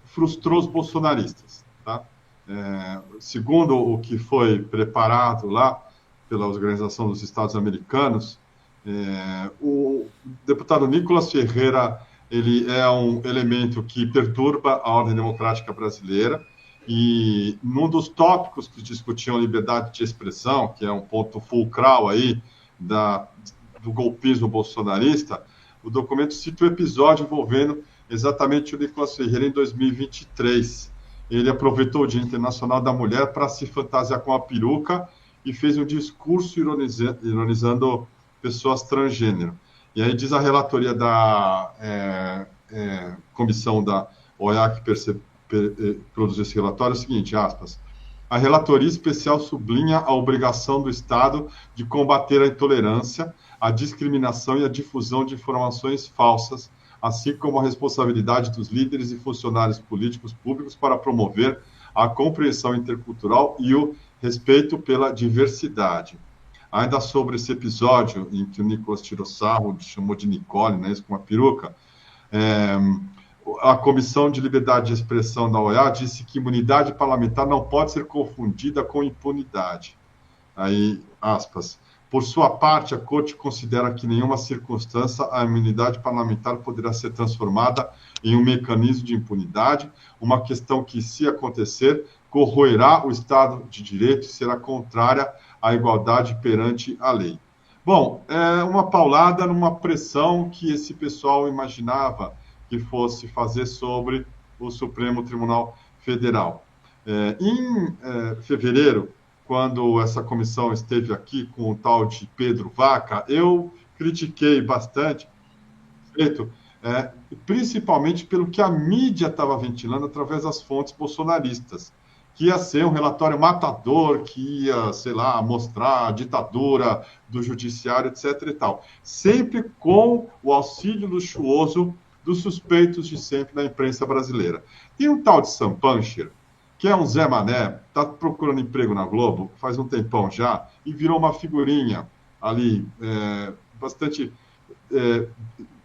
frustrou os bolsonaristas, tá? Segundo o que foi preparado lá pela Organização dos Estados Americanos, o deputado Nicolas Ferreira, ele é um elemento que perturba a ordem democrática brasileira, e num dos tópicos que discutiam liberdade de expressão, que é um ponto fulcral aí do golpismo bolsonarista, o documento cita o episódio envolvendo exatamente o Nicolas Ferreira em 2023. Ele aproveitou o Dia Internacional da Mulher para se fantasiar com a peruca e fez um discurso ironizando pessoas transgênero. E aí diz a relatoria da comissão da OEA que produziu esse relatório o seguinte, aspas, a relatoria especial sublinha a obrigação do Estado de combater a intolerância, a discriminação e a difusão de informações falsas, assim como a responsabilidade dos líderes e funcionários políticos públicos para promover a compreensão intercultural e o respeito pela diversidade. Ainda sobre esse episódio em que o Nicolas tirou sarro, chamou de Nicole, né, isso com uma peruca, a Comissão de Liberdade de Expressão da OEA disse que imunidade parlamentar não pode ser confundida com impunidade. Aí, aspas, por sua parte, a Corte considera que em nenhuma circunstância a imunidade parlamentar poderá ser transformada em um mecanismo de impunidade, uma questão que, se acontecer, corroerá o Estado de Direito e será contrária à igualdade perante a lei. Bom, é uma paulada numa pressão que esse pessoal imaginava que fosse fazer sobre o Supremo Tribunal Federal. Em fevereiro, quando essa comissão esteve aqui com o tal de Pedro Vaca, eu critiquei bastante, principalmente pelo que a mídia estava ventilando através das fontes bolsonaristas, que ia ser um relatório matador, que ia, sei lá, mostrar a ditadura do judiciário, etc. e tal. Sempre com o auxílio luxuoso dos suspeitos de sempre da imprensa brasileira. Tem um tal de Sam Pancher, que é um Zé Mané, está procurando emprego na Globo, faz um tempão já, e virou uma figurinha ali, bastante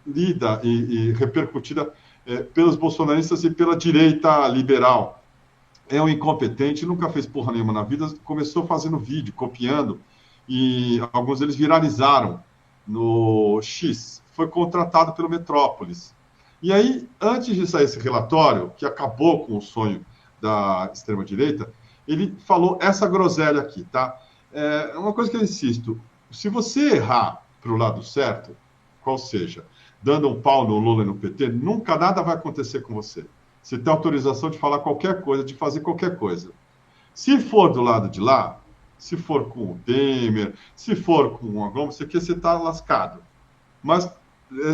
lida e repercutida pelos bolsonaristas e pela direita liberal. É um incompetente, nunca fez porra nenhuma na vida, começou fazendo vídeo, copiando, e alguns deles viralizaram no X. Foi contratado pelo Metrópolis. E aí, antes de sair esse relatório, que acabou com o sonho da extrema-direita, ele falou essa groselha aqui, tá? É uma coisa que eu insisto, se você errar para o lado certo, qual seja, dando um pau no Lula e no PT, nunca nada vai acontecer com você. Você tem autorização de falar qualquer coisa, de fazer qualquer coisa. Se for do lado de lá, se for com o Temer, se for com o Globo, você está lascado. Mas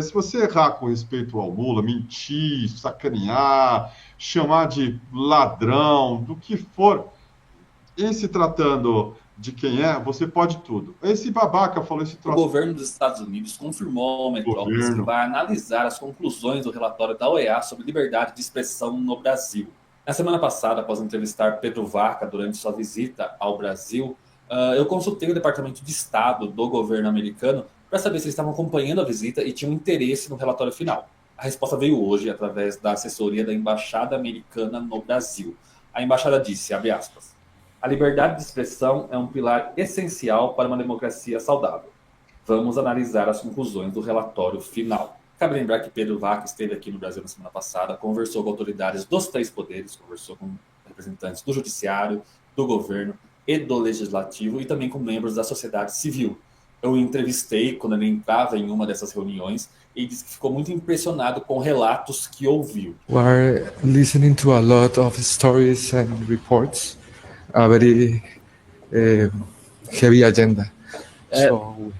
se você errar com respeito ao Lula, mentir, sacanear, chamar de ladrão, do que for, em se tratando de quem é, você pode tudo. Esse babaca falou esse troço. O governo dos Estados Unidos confirmou ao Metrópolis que vai analisar as conclusões do relatório da OEA sobre liberdade de expressão no Brasil. Na semana passada, após entrevistar Pedro Vaca durante sua visita ao Brasil, eu consultei o Departamento de Estado do governo americano para saber se eles estavam acompanhando a visita e tinham interesse no relatório final. A resposta veio hoje através da assessoria da Embaixada Americana no Brasil. A embaixada disse, abre aspas, a liberdade de expressão é um pilar essencial para uma democracia saudável. Vamos analisar as conclusões do relatório final. Cabe lembrar que Pedro Vaca esteve aqui no Brasil na semana passada, conversou com autoridades dos 3 poderes, conversou com representantes do judiciário, do governo e do legislativo e também com membros da sociedade civil. Eu o entrevistei quando ele entrava em uma dessas reuniões e disse que ficou muito impressionado com relatos que ouviu. We are listening to a lot of stories and reports, a very heavy agenda. So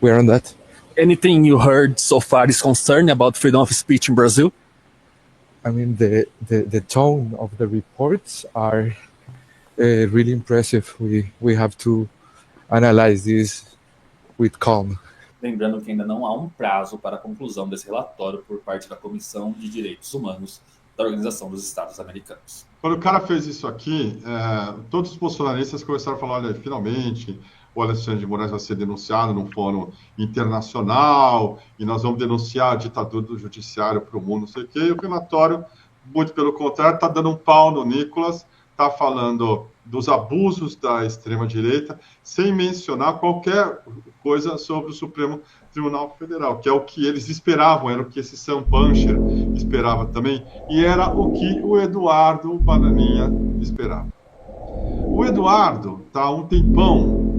we are on that. Anything you heard so far is concerning about freedom of speech in Brazil? I mean, the tone of the reports are really impressive. We have to analyze this with calm. Lembrando que ainda não há um prazo para a conclusão desse relatório por parte da Comissão de Direitos Humanos da Organização dos Estados Americanos. Quando o cara fez isso aqui, todos os bolsonaristas começaram a falar, olha, finalmente o Alexandre de Moraes vai ser denunciado num fórum internacional e nós vamos denunciar a ditadura do judiciário para o mundo, não sei o quê, e o relatório muito pelo contrário, está dando um pau no Nicolas, está falando dos abusos da extrema-direita, sem mencionar qualquer coisa sobre o Supremo Tribunal Federal, que é o que eles esperavam, era o que esse Sam Pancher esperava também, e era o que o Eduardo Bananinha esperava. O Eduardo está há um tempão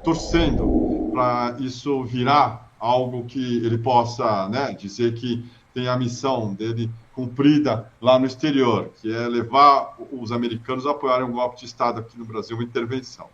torcendo para isso virar algo que ele possa, né, dizer que tem a missão dele cumprida lá no exterior, que é levar os americanos a apoiarem um golpe de Estado aqui no Brasil, uma intervenção.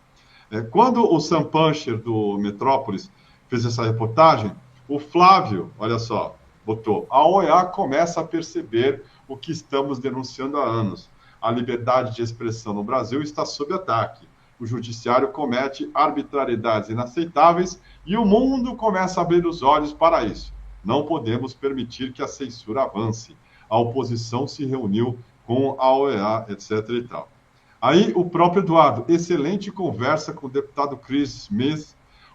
Quando o Sam Pancher, do Metrópolis, fez essa reportagem, o Flávio, olha só, botou: a OEA começa a perceber o que estamos denunciando há anos. A liberdade de expressão no Brasil está sob ataque. O judiciário comete arbitrariedades inaceitáveis e o mundo começa a abrir os olhos para isso. Não podemos permitir que a censura avance. A oposição se reuniu com a OEA, etc. e tal. Aí o próprio Eduardo, excelente conversa com o deputado Chris Smith,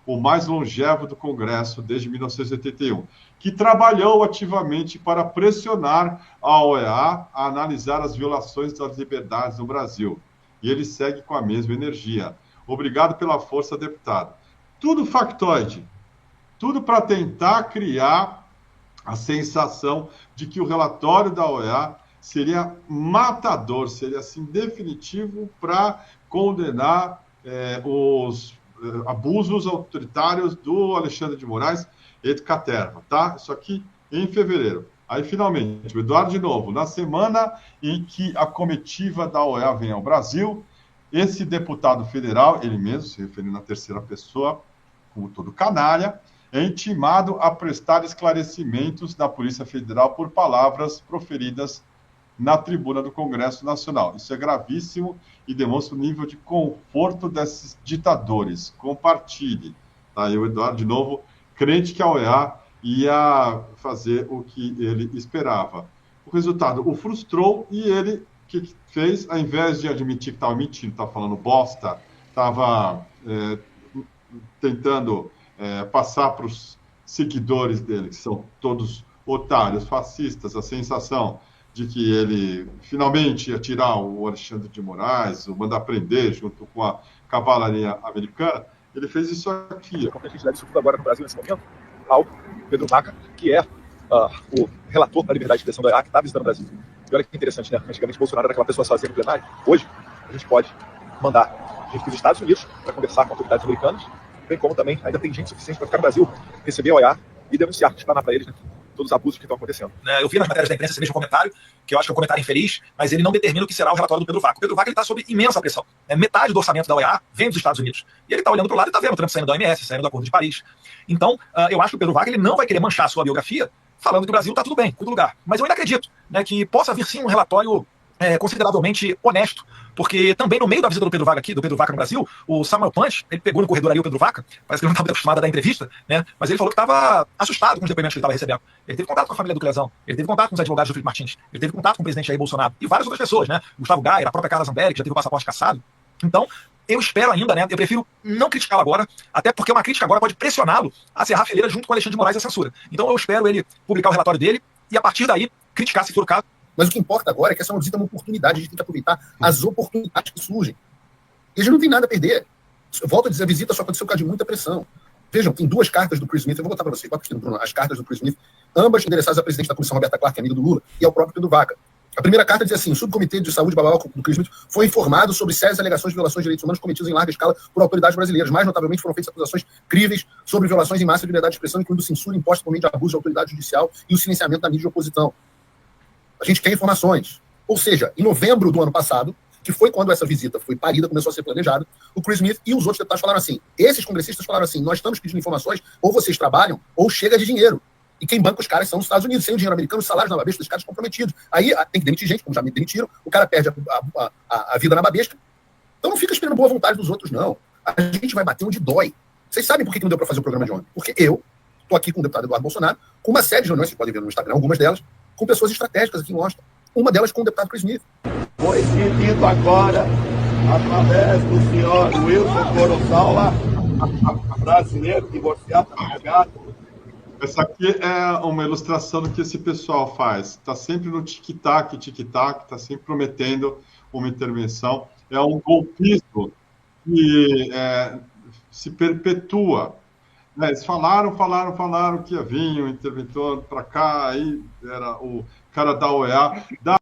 o mais longevo do Congresso desde 1981, que trabalhou ativamente para pressionar a OEA a analisar as violações das liberdades no Brasil. E ele segue com a mesma energia. Obrigado pela força, deputado. Tudo factoide, tudo para tentar criar a sensação de que o relatório da OEA seria matador, seria assim definitivo para condenar os abusos autoritários do Alexandre de Moraes et caterva, tá? Isso aqui em fevereiro. Aí, finalmente, o Eduardo de novo, na semana em que a comitiva da OEA vem ao Brasil, esse deputado federal, ele mesmo, se referindo à terceira pessoa, como todo canalha, é intimado a prestar esclarecimentos da Polícia Federal por palavras proferidas na tribuna do Congresso Nacional. Isso é gravíssimo e demonstra o nível de conforto desses ditadores. Compartilhe. Tá aí o Eduardo, de novo, crente que a OEA ia fazer o que ele esperava. O resultado o frustrou e ele, o que fez? Ao invés de admitir que estava mentindo, estava falando bosta, estava tentando passar para os seguidores dele, que são todos otários, fascistas, a sensação de que ele finalmente ia tirar o Alexandre de Moraes, o mandar prender junto com a cavalaria americana, ele fez isso aqui. A gente leva isso tudo agora no Brasil, nesse momento, ao Pedro Vaca, que é o relator da liberdade de expressão da OEA, que está visitando o Brasil. E olha que interessante, né? Antigamente, Bolsonaro era aquela pessoa sozinha no plenário. Hoje, a gente pode mandar gente para os Estados Unidos para conversar com autoridades americanas, bem como também ainda tem gente suficiente para ficar no Brasil, receber a OEA e denunciar, explanar para eles, né, todos os abusos que estão acontecendo. Eu vi nas matérias da imprensa esse mesmo comentário, que eu acho que é um comentário infeliz, mas ele não determina o que será o relatório do Pedro Vaca. O Pedro Vaca está sob imensa pressão. Metade do orçamento da OEA vem dos Estados Unidos. E ele está olhando para o lado e está vendo o Trump saindo da OMS, saindo do Acordo de Paris. Então, eu acho que o Pedro Vaca ele não vai querer manchar a sua biografia falando que o Brasil está tudo bem, em todo lugar. Mas eu ainda acredito, né, que possa vir sim um relatório consideravelmente honesto, porque também no meio da visita do Pedro Vaca no Brasil, o Samuel Punch, ele pegou no corredor ali o Pedro Vaca, parece que ele não estava acostumado a dar entrevista, né? Mas ele falou que estava assustado com os depoimentos que ele estava recebendo. Ele teve contato com a família do Clezão, ele teve contato com os advogados do Felipe Martins, ele teve contato com o presidente Jair Bolsonaro e várias outras pessoas, né? Gustavo Gaia, a própria Carla Zambelli, que já teve o passaporte cassado. Então, eu espero ainda, né? Eu prefiro não criticá-lo agora, até porque uma crítica agora pode pressioná-lo a serrar a fileira junto com o Alexandre de Moraes e a censura. Então, eu espero ele publicar o relatório dele e, a partir daí, criticar, se for o caso. Mas o que importa agora é que essa é uma visita, uma oportunidade, a gente tem que aproveitar as oportunidades que surgem. E a gente não tem nada a perder. Eu volto a dizer, a visita só aconteceu por causa de muita pressão. Vejam, tem duas cartas do Chris Smith, eu vou botar para vocês, Bruno, as cartas do Chris Smith, ambas endereçadas à presidente da Comissão, Roberta Clark, amiga do Lula, e ao próprio Pedro Vaca. A primeira carta diz assim: o subcomitê de saúde do Chris Smith foi informado sobre sérias alegações de violações de direitos humanos cometidas em larga escala por autoridades brasileiras. Mais notavelmente foram feitas acusações críveis sobre violações em massa de liberdade de expressão, incluindo censura imposta por meio de abuso de autoridade judicial e o silenciamento da mídia de oposição. A gente quer informações. Ou seja, em novembro do ano passado, que foi quando essa visita foi parida, começou a ser planejada, o Chris Smith e os outros deputados falaram assim, esses congressistas falaram assim, nós estamos pedindo informações, ou vocês trabalham, ou chega de dinheiro. E quem banca os caras são os Estados Unidos, sem o dinheiro americano, os salários na babesca dos caras comprometidos. Aí tem que demitir gente, como já me demitiram, o cara perde a vida na babesca. Então não fica esperando boa vontade dos outros, não. A gente vai bater onde dói. Vocês sabem por que não deu para fazer o programa de ontem? Porque eu estou aqui com o deputado Eduardo Bolsonaro, com uma série de reuniões, vocês podem ver no Instagram, algumas delas, com pessoas estratégicas aqui em Washington. Uma delas com o deputado Chris Smith. Foi pedido agora, através do senhor Wilson Corozola, brasileiro, divorciado, advogado, Essa aqui é uma ilustração do que esse pessoal faz. Está sempre no tic-tac, está sempre prometendo uma intervenção. É um golpismo que se perpetua. Eles falaram que ia vir um interventor para cá, aí era o cara da OEA.